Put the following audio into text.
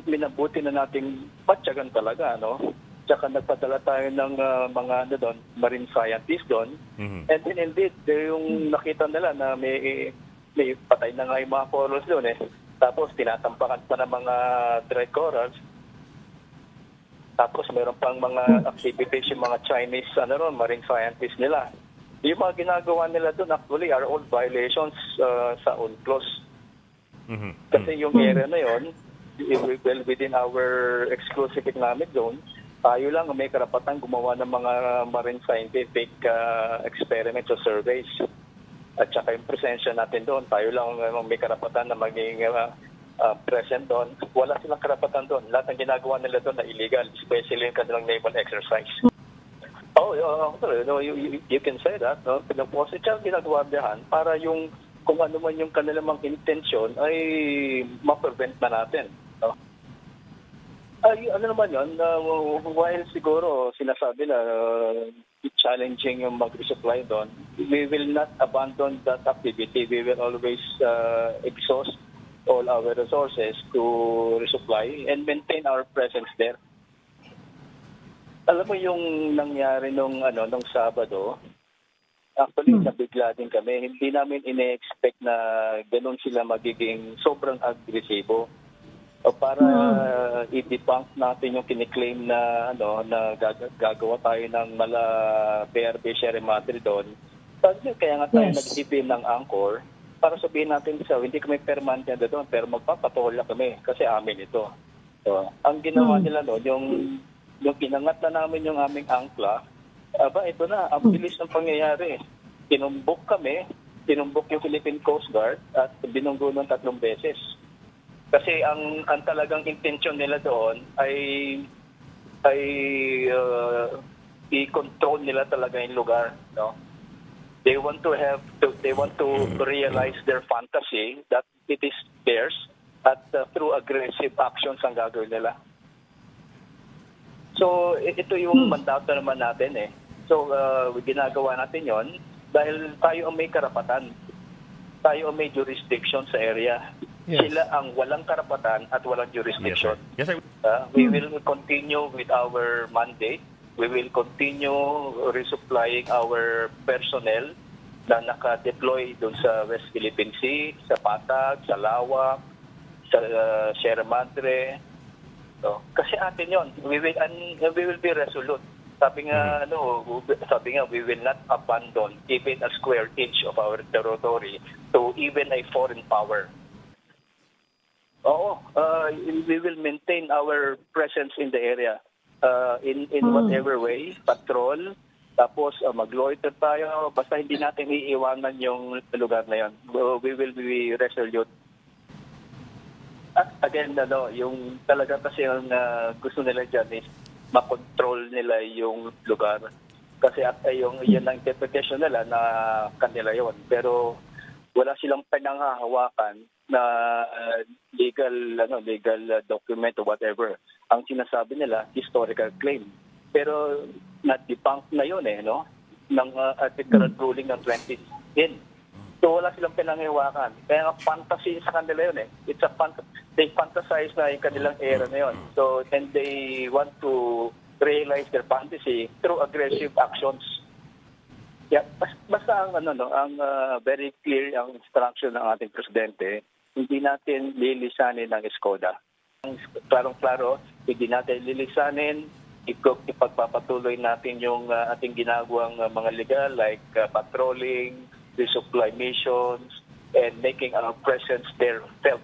Minabuti na nating patyagan talaga, no? Tsaka nagpadala tayo ng mga doon, marine scientists doon. And then indeed, yung nakita nila na may patay na nga yung mga corals doon eh. Tapos tinatampakan pa ng mga dry corals. Tapos meron pang mga activities yung mga Chinese marine scientists nila. Yung mga ginagawa nila doon actually are all violations sa UNCLOS. Kasi yung area na yon, well within our exclusive economic zone, tayo lang may karapatan gumawa ng mga marine scientific experiments o surveys. At saka yung presensya natin doon, tayo lang may karapatan na maging present doon. Wala silang karapatan doon. Lahat ng ginagawa nila doon na illegal, especially yung kanilang naval exercise. You can say that. No? Pinaposit siya ginagwardiyahan para yung kung ano man yung kanilang intensyon ay ma-prevent na natin. No? Ay, ano naman yun, while siguro sinasabi na challenging yung mag-resupply doon, we will not abandon that activity. We will always exhaust all our resources to resupply and maintain our presence there. Alam mo yung nangyari nung Sabado, actually nabigla din kami. Hindi namin ine-expect na ganun sila magiging sobrang agresibo. O para i-debunk natin yung kiniklaim na na gagawa tayo ng mala PRB Sierra Madre doon. Kaya nga tayo nag-ipin ng anchor para sabihin natin hindi kami permanente doon pero magpapatola kami kasi amin ito. So, ang ginawa nila yung pinangat na namin yung aming angkla, ito na, ang bilis ng pangyayari. Tinumbok yung Philippine Coast Guard at binunggo ng 3 beses. Kasi ang talagang intensyon nila doon ay i-control nila talaga yung lugar, no? They want to realize their fantasy that it is theirs at through aggressive actions ang gagawin nila. So ito yung mandato naman natin eh. So ginagawa natin 'yon dahil tayo ang may karapatan. Tayo ang may jurisdiction sa area. Yes. Sila ang walang karapatan at walang jurisdiction. Yes, sir. We will continue with our mandate. We will continue resupplying our personnel na naka-deploy doon sa West Philippine Sea, sa Patag, sa Lawak, sa Sierra Madre. So, kasi atin yon. We will be resolute. Sabi nga, we will not abandon even a square inch of our territory to even a foreign power. We will maintain our presence in the area in whatever way, patrol, tapos mag-loiter tayo, basta hindi natin iiwanan yung lugar na yon. We will be resolute. At again, yung talaga kasi yung gusto nila dyan is makontrol nila yung lugar. Kasi yan ang interpretation nila na kanila yon. Pero wala silang pinanghahawakan na legal document or whatever. Ang sinasabi nila, historical claim. Pero na-debunk na yun ng arbitral ruling ng 2010. So wala silang pinanghahawakan. Kaya fantasy sa kanila yun It's a they fantasize na yung kanilang era na yun. So and they want to realize their fantasy through aggressive actions. Yeah, basta ang very clear ang instruction ng ating presidente, hindi natin lilisanin ang Escoda. Klarong-klaro, hindi natin lilisanin, ipagpapatuloy natin yung ating ginagawang mga legal like patrolling, resupply missions, and making our presence there felt.